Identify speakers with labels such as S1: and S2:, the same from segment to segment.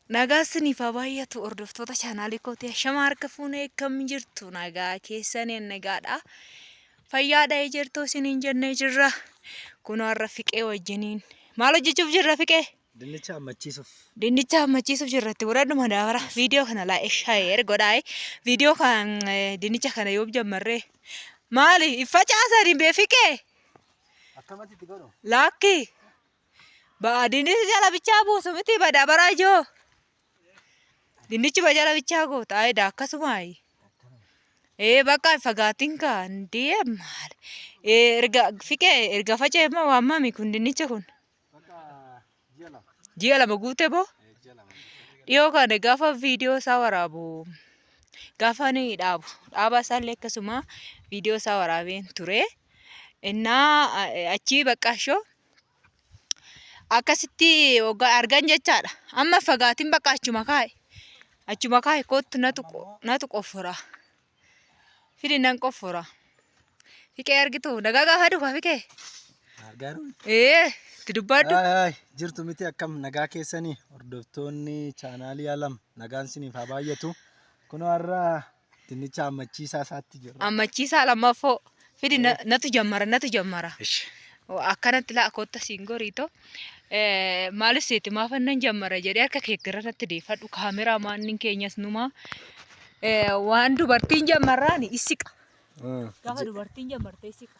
S1: Nagaa baay'atu hordoftoota chaanaalii kootii shama harka fuunee kam jirtu nagaa keessaniin nagaadha. Fayyaadha jirtu isiniin jennee jirra. Kun har'a fiqee wajjiniin maal hojjechuuf jirra fiqee? Dinnicha hammachiisuuf jirratti godhadhu madaabara. Viidiyoo kana share godhaa. Viidiyoo kan dinnicha kana yoo jammarree maali facaasan beefiqee?
S2: Akkamatti itti godhu?
S1: Laakki dinnicha jala bichaa buusu miti madaabara ijoo. Dinnichi bajala bichaa goota ayda akkasumaayi. Bakka fagaatiin kan deemal. Erga fiqee erga faca'e moo waamami kun dinnicha kun? Ji'a lama guute boo? Dhiyoo kana gaafa viidiyoo isaa waraabu gaafa ni dhaabu. Dhaabaa isaallee akkasuma viidiyoo isaa waraabeen ture. Innaa achii baqqaashoo akkasitti argan jechaadha. Amma fagaatiin bakka achuma kaa'e kootu natu qoffora. Fidi nan qoffora. Fiqee argitu nagaa gaafa dhufa fiqee?
S2: Argaru.
S1: Dubbadhu.
S2: Jirtu miti akkam nagaa keessanii hordoftoonni chaanaalii alam nagaan isiniif haa baay'atu. Kunoo har'a dinnicha hammachiisaa isaatti jirra.
S1: Hammachiisaa lammaffoo. Fidi natu jammara. Akkanatti laa kootta siin goriito. Maalis seeti maafannan jammara jedhee harka kee irratti deeffadhu kaameraa maannin keenyas numa waan dubartiin jammarraan isiqa. Gaafa dubartiin jammartee isiqa.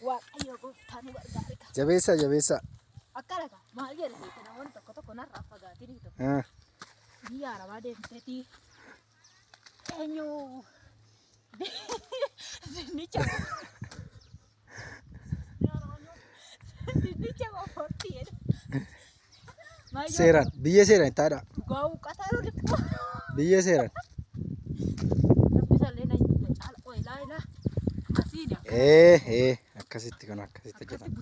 S1: Waaqayyo gooftaa nu gargaare.
S2: Jabeessa.
S1: Akkana maal jedhame namoonni tokko narraa fagaatanii tokko. Biyya arabaa deemteetii eenyu dinnicha qofotti jedhu.
S2: Seeraan biyya seeraan taadha.
S1: Gaa'u qasaaruu dhiphu.
S2: Biyya seeraan.
S1: Rabbisallee na caala qoy laayila. Asiin.
S2: Akkasitti kan akkasitti jedhama.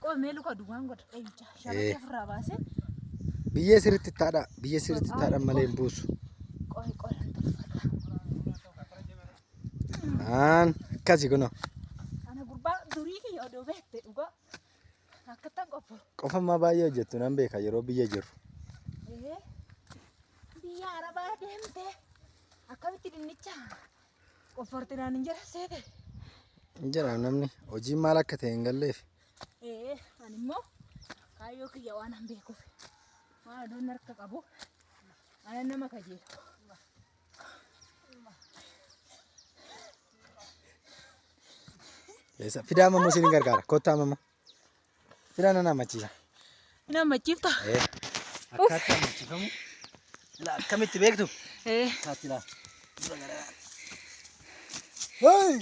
S1: Qoy meelu ka duwwaan godha dheecha. Shamarree ofirraa baasee.
S2: Biyya sirriitti taadha. Biyya sirriitti taadha malee hin buusu.
S1: Qoy tolfadha.
S2: Akkasi kunoo.
S1: Ana gurbaa durii kiyya odoo beekte dhugaa. Akkattan qofa.
S2: Qofammaa baay'ee hojjettu nan beeka yeroo biyya jiru.
S1: Biyya arabaa deemte akkamitti dinnicha qoffortinaan hin jira seete.
S2: Hin jira namni hojiin maal akka ta'e hin galleef.
S1: Ani immoo kaayyoo kiyya waan hin beekuuf waan adoon harka qabu ana nama kajeelu.
S2: Fidaa mammoo isin gargaara. Kottaa mammoo. Fidaa nan hammachiisa.
S1: Ina hammachiifta?
S2: Akkaataa hammachiifamu. Akkamitti beektu? Taatti laa.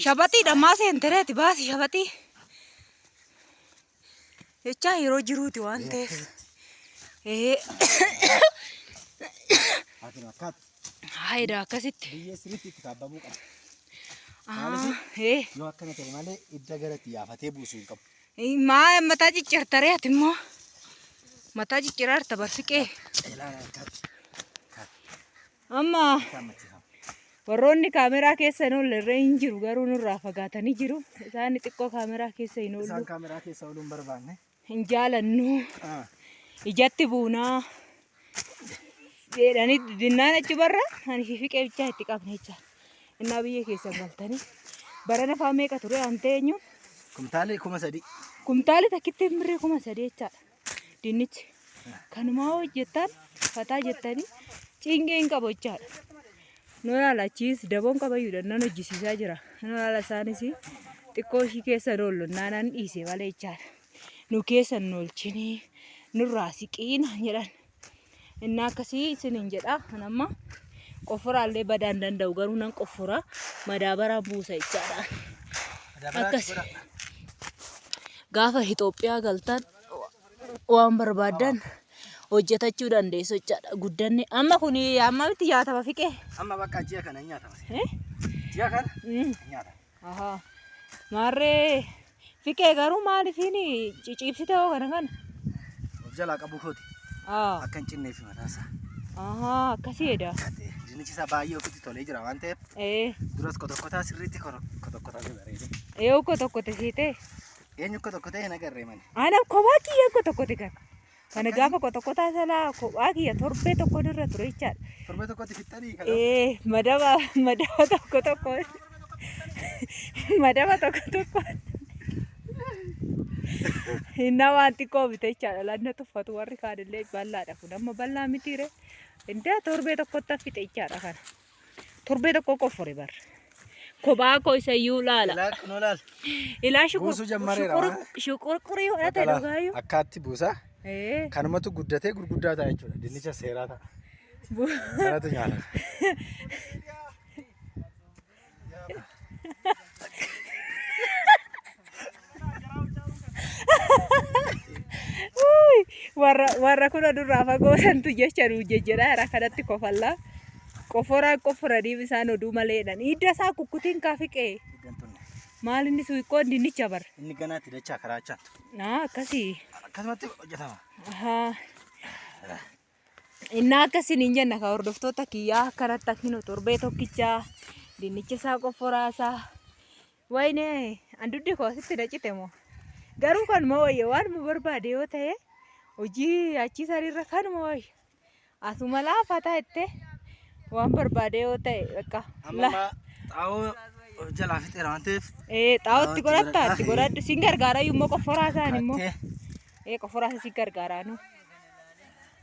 S1: Shabaxii dhammaa seentereeti baasi shabaxii. Jechaa yeroo jiruuti waan ta'eef. Haayida akkasitti.
S2: Biyya sirriitti itti kaabbamuu qaba. Yoo akkana ta'e malee idda garatti yaafatee buusuu hin qabu.
S1: Mataa ciccirtaree ati immoo mataa cicciraarta barsiqee. Amma warroonni kaameraa keessa hin oolle hin jiru garuu nurraa fagaatanii jiru. Isaan xiqqoo kaameraa keessa hin oollu.
S2: Isaan kaameraa keessa ooluu hin barbaanne.
S1: Hin jaalannu. Ijatti buunaa. Jedhanii dinnaan achi barra ani fiqee bichaa itti qabne jechaadha. Innaa biyya keessa galtanii barana faa meeqa ture waan ta'eenyu.
S2: Kumtaali 3,000.
S1: Kumtaali takkitti birrii 3,000 jechaadha. Dinnichi kanumaa hojjettan fataa jettanii cingee hin qabu jechaadha. Nu laalachiis daboon qabayyuudha nan hojjisiisaa jira. Nu laala isaanis xiqqoo ishii keessa oollu naanaan dhiise malee jechaadha. Nu keessa nu oolchinii nurraa siqiina jedhan. Innaa akkasii isiniin jedha. Anamma qofforaallee badaan danda'u garuu nan qoffora madaabaraa buusa jechaadha. Akkasi gaafa Itoophiyaa galtan waan barbaadan hojjetachuu dandeessu jechaadha. Guddanne amma kun amma miti nyaatama fiqee.
S2: Amma bakka ji'a kana nyaatama. Ji'a kana nyaatama.
S1: Maarree fiqee garuu maaliifini ciciibsite hoo kana?
S2: Of jalaa qabu kooti. Akka hin cinneef mataasaa.
S1: Akkasiidha.
S2: Dinnichi isaa baay'ee ofitti tolee jira waan ta'eef. Duras kotokkotaa sirriitti kotokkotaa bareede.
S1: Kotokkote siite.
S2: Eenyu kotokkotee hin agarree malee.
S1: Ana kophaa kiyya kotokkote kan. Kana gaafa qotoqotaa salaa kophaa kiyya torbee tokko irra ture jechaadha.
S2: Torbee tokkotti fixxanii kana.
S1: Madaba tokko tokko. Madaba tokko tokko. Inna wanti koo bite jechaadha. Lanna tuffatu warri kaadillee bal'aadha kun amma bal'aa mitiire. Inda torbee tokkotti fixe jechaadha kana. Torbee tokko qofore bar. Kophaa koo isa iyyuu laala.
S2: Ilaa kun olaal.
S1: Ilaa
S2: Buusuu jammareera.
S1: Shuqurqurii godhate dhugaayyuu.
S2: Akkaatti buusaa. Kanumatu guddatee gurguddaa ta'a jechuudha. Dinnicha seeraa ta'a. Kanatu nyaata. Warra kuna durraa fagoo santu jecha nuu jejjedhaa jira kanatti kofallaa. Qoforanii bisaan oduu maleedhaan. Hidda isaa kukkutiin kaafiqee. Maal inni suuqoon dinnicha bar. Inni ganaatti dachaa karaa achaattu.
S1: Akkasii.
S2: Akkasumatti hojjetama.
S1: Inni akkasiin hin jenna ka hordoftoota kiyyaa akkanatti akkinu torbee tokkichaa dinnicha isaa qoforaasaa. Wayne anduddi koo asitti dacite moo. Garuu kan moo wayya waan mu barbaade yoo ta'e hojii achii sariirra kan moo wayya. Asuma laafataa itti waan barbaade yoo ta'e bakka.
S2: Amma xaa'oo jalaa fixeera waan ta'eef.
S1: Xaa'ootti godhatta itti godhadhu siin gargaara immoo qoforaasaan immoo. Qoforaasa siin gargaara nu.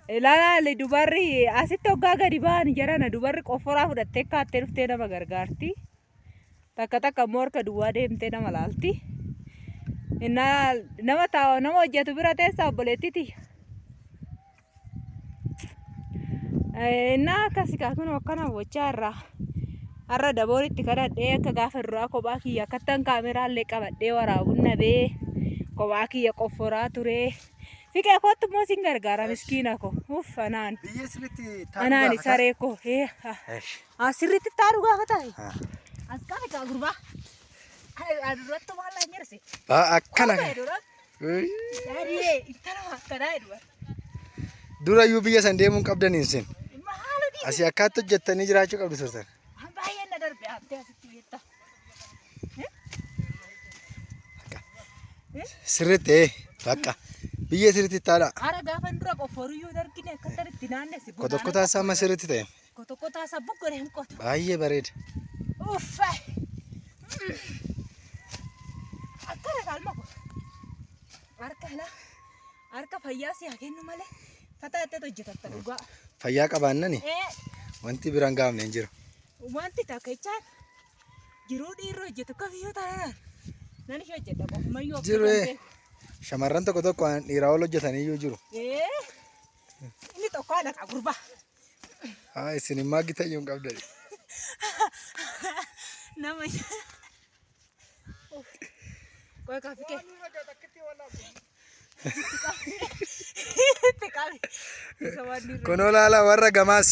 S1: Ilaali dubarri asitti hoggaa gadi ba'an jarana dubarri qoforaa fudhattee kaattee dhuftee nama gargaarti. Takka immoo harka duwwaa deemtee nama laalti. Nama hojjetu bira teessaa obboleettiti. Akkasii kun akkana bochaa irraa. Har'a daboolitti kadhadhee akka gaafa duraa kophaa kiyya akkattan kaameraallee qabadhee waraabuun nabee kophaa kiyya qofforaa ture. Fiqee kootu immoo siin gargaara miskiina koo. Anaan.
S2: Biyyee sirriitti taa'u.
S1: Anaan saree koo. Sirriitti taa'u gaafa taa'e. As qabe kaa gurbaa. Aduratti maal laan jirsi?
S2: Akkana. Durayyuu biyya san deemuun qabdaniin sin. Asii akkaatti hojjettanii jiraachuu qabdu turtan.
S1: Baay'een na darbe haftee asitti beektaa.
S2: Sirriitti bakka biyya sirriitti taa'udha.
S1: Hara gaafa dura qofforuyyuu dargine akkatan itti naannesse.
S2: Qotoqotaa isaa amma sirriitti ta'e.
S1: Qotoqotaa isaa buqqolee hin qotu.
S2: Baay'ee bareeda.
S1: Uffa. Akkana kalma ko. Harka fayyaa si haa kennu malee fataa itti hojjetatta dhugaa.
S2: Fayyaa qabaannani wanti biraan gaafne hin jiru.
S1: Wanti takka jechaan jiruu dhiirri hojjetu kamiyyuu taanaan nan ishee hojjedha qofumayyuu.
S2: Jiru shamarran tokko tokko dhiiraa ol hojjetaniyyuu jiru.
S1: Inni tokko haala qaba gurbaa.
S2: Isin immoo gitayyuu hin qabdani.
S1: Nama Kau kafe ke?
S2: Kono lala warra gamas.